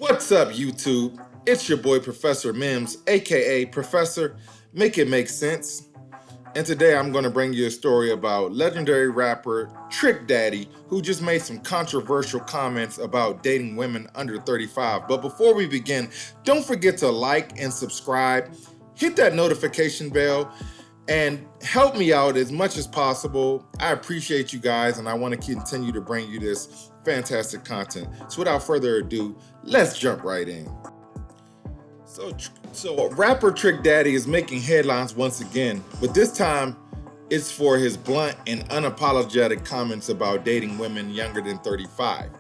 What's up, YouTube? It's your boy, Professor Mims, aka Professor Make It Make Sense. And today I'm going to bring you a story about legendary rapper Trick Daddy, who just made some controversial comments about dating women under 35. But before we begin, don't forget to like and subscribe, hit that notification bell, and help me out as much as possible. I appreciate you guys, and I want to continue to bring you this fantastic content. So without further ado, let's jump right in. So rapper Trick Daddy is making headlines once again, but this time it's for his blunt and unapologetic comments about dating women younger than 35.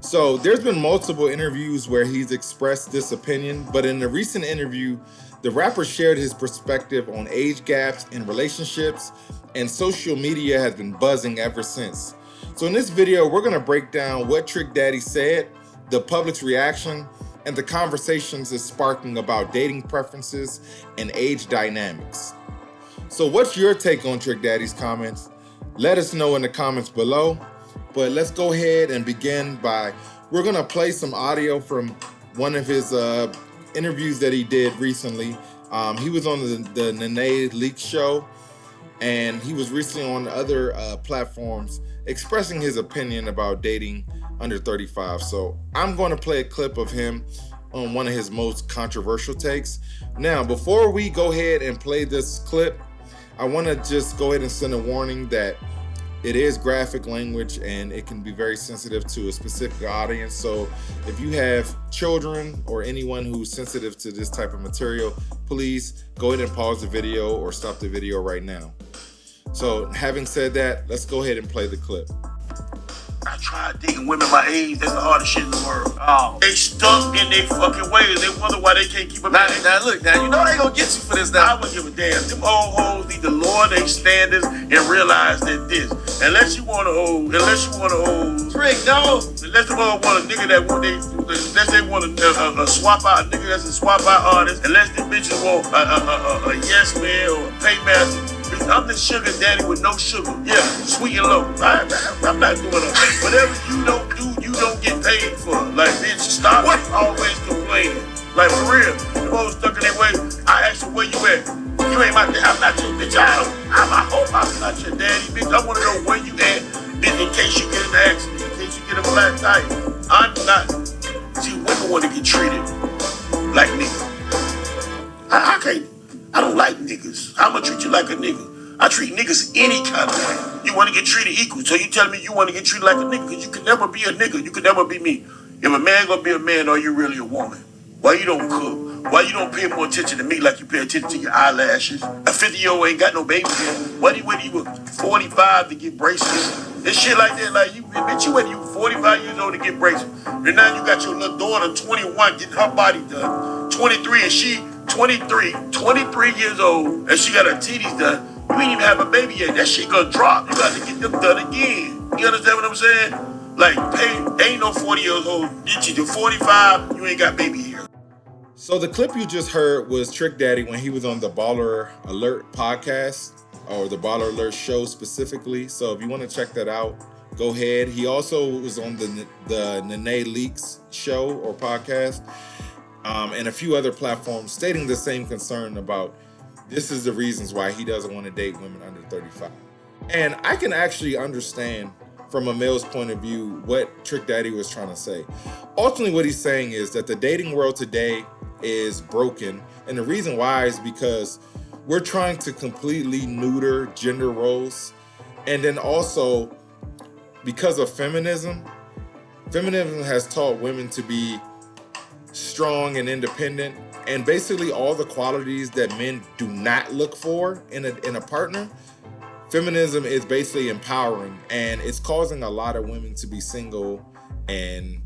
So there's been multiple interviews where he's expressed this opinion, but in a recent interview, the rapper shared his perspective on age gaps in relationships, and social media has been buzzing ever since. So in this video, we're gonna break down what Trick Daddy said, the public's reaction, and the conversations it's sparking about dating preferences and age dynamics. So what's your take on Trick Daddy's comments? Let us know in the comments below. But let's go ahead and begin we're gonna play some audio from one of his interviews that he did recently. He was on the Nene Leakes show, and he was recently on other platforms expressing his opinion about dating under 35. So I'm going to play a clip of him on one of his most controversial takes. Now, before we go ahead and play this clip, I want to just go ahead and send a warning that it is graphic language and it can be very sensitive to a specific audience. So if you have children or anyone who's sensitive to this type of material, please go ahead and pause the video or stop the video right now. So having said that, let's go ahead and play the clip. I tried dating women my age. That's the hardest shit in the world. Oh. They stuck in their fucking ways. They wonder why they can't keep a man. Now look, you know they gonna get you for this now. I wouldn't give a damn. Them old hoes need to lower their standards and realize that unless you want a Trick, no. Unless they want a nigga unless they want a swap out, a nigga that's a swap out artist, unless the bitches want a yes man or a paymaster. I'm the sugar daddy with no sugar. Yeah, sweet and low. I'm not doing it. Whatever you don't do, you don't get paid for. Like, bitch, stop always complaining. Like, for real. The hoes stuck in their way. I asked you, where you at? You ain't my daddy. I'm not your bitch. I hope I'm not your daddy, bitch. I want to know where you at, bitch, in case you get in an accident, in case you get a flat tire. I'm not. See, women want to get treated like niggas. I can't. I don't like niggas. I'm gonna treat you like a nigga. I treat niggas any kind of way. You want to get treated equal. So you tell me you want to get treated like a nigga, because you can never be a nigga. You can never be me. If a man gonna be a man, are you really a woman? Why you don't cook? Why you don't pay more attention to me like you pay attention to your eyelashes? A 50-year-old ain't got no baby yet. What do you were 45 to get braces? And shit like that. Like, bitch, you waited you 45 years old to get braces. And now you got your little daughter, 21, getting her body done. 23, and she 23 years old, and she got her titties done. You ain't even have a baby yet. That shit gonna drop. You got to get them done again. You understand what I'm saying? Like, ain't no 40 years old. You're 45, you ain't got baby hair. So the clip you just heard was Trick Daddy when he was on the Baller Alert podcast, or the Baller Alert show specifically. So if you want to check that out, go ahead. He also was on the Nene Leakes show or podcast, and a few other platforms, stating the same concern about this is the reasons why he doesn't want to date women under 35. And I can actually understand from a male's point of view what Trick Daddy was trying to say. Ultimately, what he's saying is that the dating world today is broken. And the reason why is because we're trying to completely neuter gender roles. And then also, because of feminism has taught women to be strong and independent, and basically all the qualities that men do not look for in a partner. Feminism is basically empowering, and it's causing a lot of women to be single and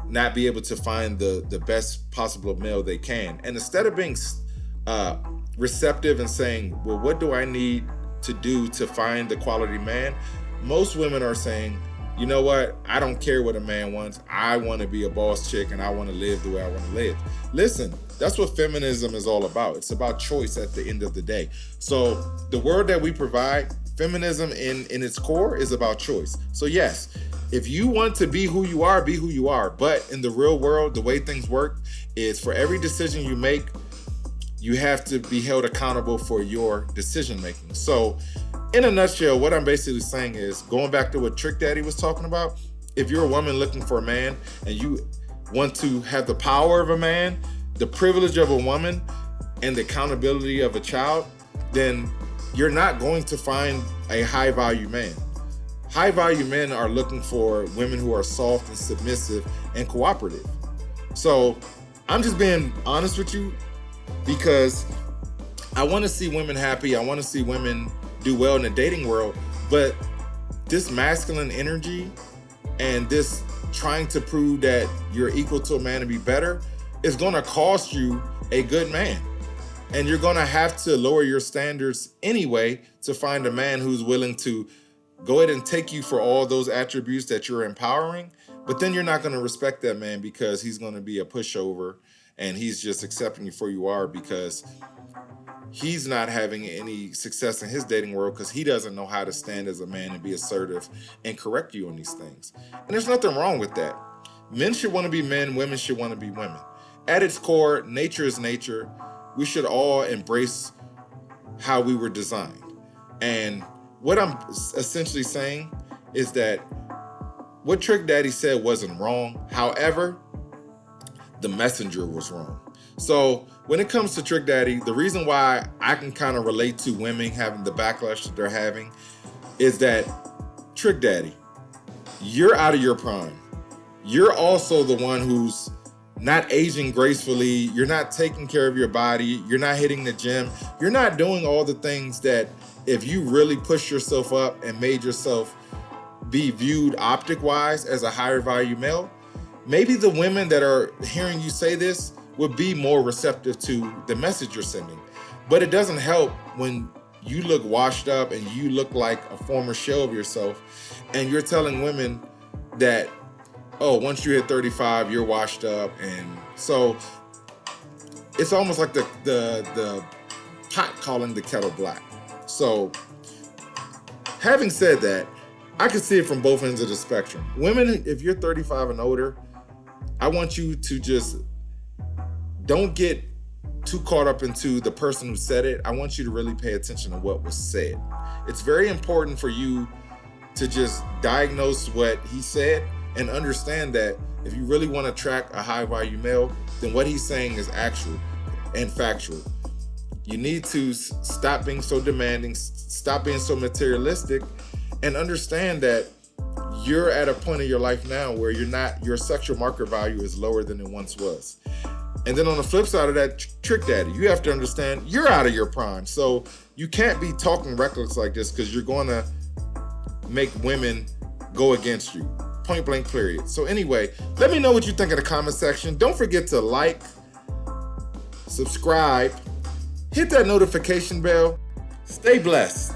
not be able to find the best possible male they can. And instead of being receptive and saying, well, what do I need to do to find the quality man? Most women are saying, you know what? I don't care what a man wants. I want to be a boss chick, and I want to live the way I want to live. Listen, that's what feminism is all about. It's about choice at the end of the day. So the word that we provide, feminism in its core, is about choice. So yes, If you want to be who you are, be who you are. But in the real world, the way things work is for every decision you make, you have to be held accountable for your decision making. So in a nutshell, what I'm basically saying is, going back to what Trick Daddy was talking about, if you're a woman looking for a man and you want to have the power of a man, the privilege of a woman, and the accountability of a child, then you're not going to find a high value man. High value men are looking for women who are soft and submissive and cooperative. So I'm just being honest with you, because I want to see women happy. I want to see women do well in the dating world. But this masculine energy and this trying to prove that you're equal to a man and be better is going to cost you a good man. And you're going to have to lower your standards anyway to find a man who's willing to go ahead and take you for all those attributes that you're empowering. But then you're not going to respect that man because he's going to be a pushover and he's just accepting you for you are, because he's not having any success in his dating world because he doesn't know how to stand as a man and be assertive and correct you on these things. And there's nothing wrong with that. Men should want to be men, women should want to be women. At its core, nature is nature. We should all embrace how we were designed. And what I'm essentially saying is that what Trick Daddy said wasn't wrong. However, the messenger was wrong. So when it comes to Trick Daddy, the reason why I can kind of relate to women having the backlash that they're having is that, Trick Daddy, you're out of your prime. You're also the one who's not aging gracefully. You're not taking care of your body. You're not hitting the gym. You're not doing all the things that if you really push yourself up and made yourself be viewed optic-wise as a higher value male, maybe the women that are hearing you say this would be more receptive to the message you're sending. But it doesn't help when you look washed up and you look like a former shell of yourself and you're telling women that, oh, once you hit 35, you're washed up. And so it's almost like the pot calling the kettle black. So having said that, I can see it from both ends of the spectrum. Women, if you're 35 and older, I want you to just don't get too caught up into the person who said it. I want you to really pay attention to what was said. It's very important for you to just diagnose what he said and understand that if you really want to attract a high value male, then what he's saying is actual and factual. You need to stop being so demanding, stop being so materialistic, and understand that you're at a point in your life now where your sexual market value is lower than it once was. And then on the flip side of that, Trick Daddy, you have to understand you're out of your prime. So you can't be talking reckless like this because you're going to make women go against you. Point blank, period. So anyway, let me know what you think in the comment section. Don't forget to like, subscribe, hit that notification bell. Stay blessed.